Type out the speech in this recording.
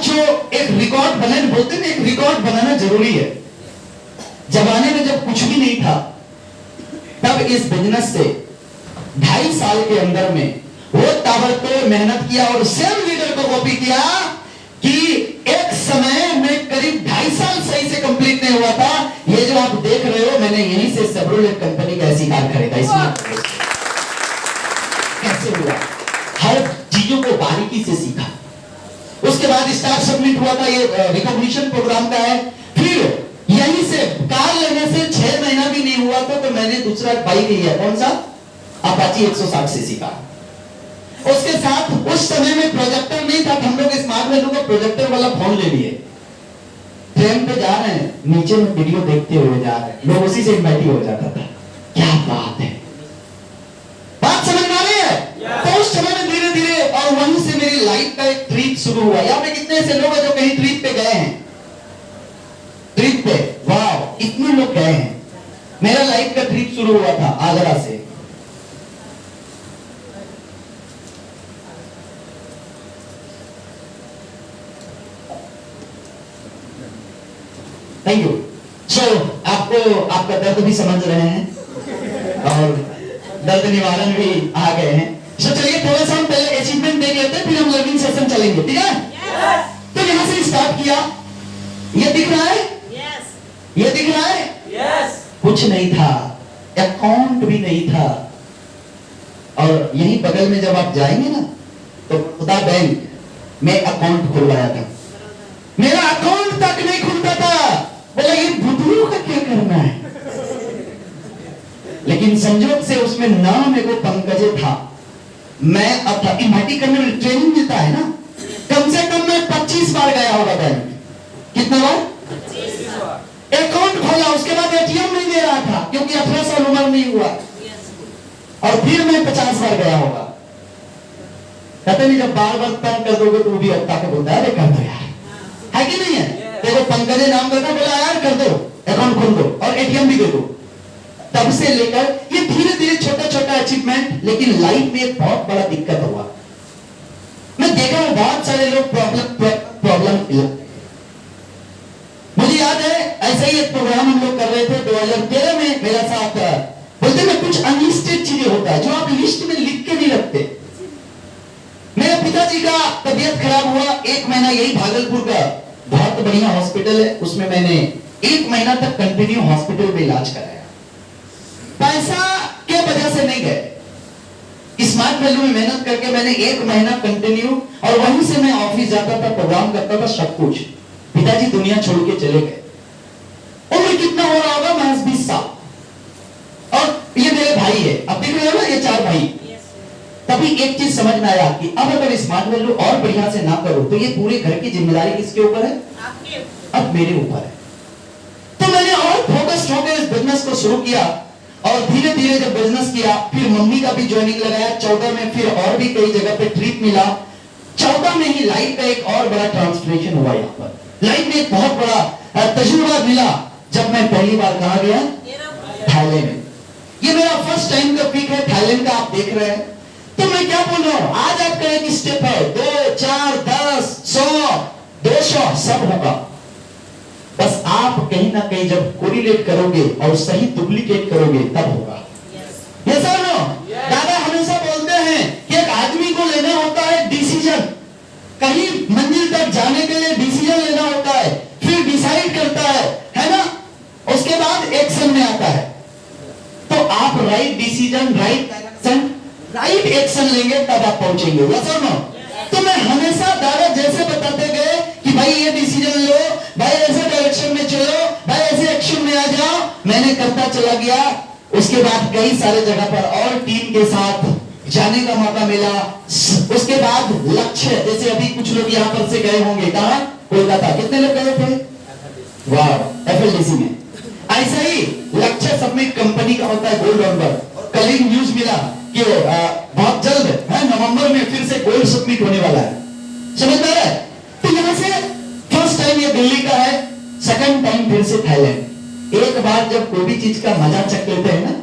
आज जो एक रिकॉर्ड बने, बोलते हैं एक रिकॉर्ड बनाना जरूरी है। जमाने में जब कुछ भी नहीं था, तब इस बिजनेस से 2.5 साल के अंदर में वो ताबड़तोड़ मेहनत किया और सेम लीडर को कॉपी किया कि एक समय में करीब 2.5 साल सही से कंप्लीट नहीं हुआ था। ये जो आप देख रहे हो, मैंने यहीं से सेब्रोलेट कंपनी का ऐसी कार खरीदा। इसमें कैसे हुआ, हर चीजों को बारीकी से सीखा। उसके बाद स्टार सबमिट हुआ था, ये रिकॉग्निशन प्रोग्राम का है। फिर यहीं से कार लेने से 6 महीना भी नहीं हुआ था तो मैंने दूसरा बाइक लिया। कौन सा? अपाची 160 सीसी का। उसके साथ उस समय में प्रोजेक्टर नहीं था, हम लोग स्मार्ट वैल्यू का प्रोजेक्टर वाला फोन ले लिए। ट्रेन पे जा रहे हैं, नीचे में वीडियो देखते हुए जा रहे हैं, लोग उसी से इन्वाइट हो जाता था। क्या बात है, बात समझ में आ रही है? तो उस समय में धीरे धीरे और वहीं से मेरी लाइफ का एक ट्रिप शुरू हुआ। यहाँ पे कितने से लोग हैं जो कहीं ट्रिप पे गए हैं? ट्रिप पे वाह, इतने लोग गए हैं। मेरा लाइफ का ट्रिप शुरू हुआ था आगरा से। Thank you. सो आपको आपका दर्द भी समझ रहे हैं और दर्द निवारण भी आ गए हैं। सो चलिए थोड़ा सा हम पहले अचीवमेंट देख लेते हैं, फिर हम लर्निंग सेशन चलेंगे, ठीक है? तो यहां से स्टार्ट किया। ये दिख रहा है? ये दिख रहा है? कुछ नहीं था, अकाउंट भी नहीं था। और यहीं बगल में जब आप जाएंगे ना, तो खुदा बैंक में अकाउंट खुलवाया था। मेरा अकाउंट तक नहीं खुलता था। बोला ये बुद्धू का क्या करना है? लेकिन संजोग से उसमें नाम एगो पंकजे था। मैं अब था इन्वाइट करने में ट्रेनिंग मिलता है ना, कम से कम मैं 25 बार गया होगा बैंक। कितना बार? 25 बार। अकाउंट खोला, उसके बाद एटीएम नहीं दे रहा था क्योंकि 18 साल उम्र नहीं हुआ। और फिर मैं 50 बार गया होगा। कहते नहीं, जब बार बार तंग कर दोगे तो वो भी अत्ता के बोलता है, अरे कर दो यार, है कि नहीं है? देखो पंकज नाम करना, बोला यार कर दो, अकाउंट खोल दो और एटीएम भी दे दो। तब से लेकर ये धीरे धीरे छोटा छोटा अचीवमेंट, लेकिन लाइफ में बहुत बड़ा दिक्कत हुआ। मैं देखा हूं बहुत सारे लोग प्रॉब्लम। मुझे याद है ऐसा ही एक प्रोग्राम हम लोग कर रहे थे 2013 में। मेरा साथ बोलते ना कुछ अनलिस्टेड चीजें होता है जो आप लिस्ट में लिख के नहीं रखते। मेरे पिताजी का तबीयत खराब हुआ, 1 महीना यही भागलपुर का बहुत बढ़िया हॉस्पिटल है, उसमें मैंने 1 महीना तक कंटिन्यू हॉस्पिटल में इलाज कराया। पैसा के वजह से नहीं गए, स्मार्ट वैल्यू में मेहनत करके मैंने 1 महीना कंटिन्यू, और वहीं से मैं ऑफिस जाता था, प्रोग्राम करता था, सब कुछ। पिताजी दुनिया छोड़ के चले गए। उम्र कितना हो रहा होगा? महज 20 साल। और ये मेरे भाई है, अब देख रहे हो ना, ये 4 भाई। तभी एक चीज समझ में आया कि अब अगर स्मार्ट वैल्यू और बढ़िया से ना करो तो ये पूरे घर की जिम्मेदारी किसके ऊपर है? आपके। अब मेरे ऊपर है। तो मैंने और फोकस्ड होकर इस बिजनेस को शुरू किया, और धीरे धीरे जब बिजनेस किया, फिर मम्मी का भी ज्वाइनिंग लगाया। 14 में फिर और भी कई जगह पे ट्रिप मिला। 14 में ही लाइफ का एक और बड़ा ट्रांसफॉर्मेशन हुआ। यहाँ पर लाइफ में एक बहुत बड़ा तजुर्बा मिला जब मैं पहली बार कहा गया, थाईलैंड में। ये मेरा फर्स्ट टाइम का पिक है थाईलैंड का, आप देख रहे हैं। तो मैं क्या बोल रहा हूं, आज आपका एक स्टेप है, 2, 4, 10, 100, 200 सब होगा। बस आप कहीं ना कहीं जब कोरिलेट करोगे और सही डुप्लीकेट करोगे तब होगा। ये सर नो, दादा हमेशा बोलते हैं कि एक आदमी को लेना होता है डिसीजन, कहीं मंजिल तक जाने के लिए डिसीजन लेना होता है, फिर डिसाइड करता है ना, उसके बाद एक्शन में आता है। तो आप right decision, right direction, right action लेंगे तब आप पहुंचेंगे। या सर नो? तो मैं हमेशा दादा जैसे बताते गए कि भाई ये डिसीजन लो, भाई ऐसे डायरेक्शन में चलो, भाई ऐसे एक्शन में आ जाओ, मैंने करता चला गया। उसके बाद कई सारे जगह पर और टीम के साथ जाने का मौका मिला। उसके बाद लक्ष्य, जैसे अभी कुछ लोग यहाँ पर से गए होंगे, कहा? कोलकाता। कितने लोग गए थे? वाह, FLDC में। ऐसा ही लक्ष्य सबमिट कंपनी का होता है, गोल्ड नंबर। कल ही न्यूज मिला कि बहुत जल्द है, नवंबर में फिर से गोल्ड सबमिट होने वाला है। समझ में आ रहा है? तो यहां से फर्स्ट टाइम ये दिल्ली का है, सेकंड टाइम फिर से थाईलैंड। एक बार जब कोई भी चीज का मजा चख लेते हैं ना,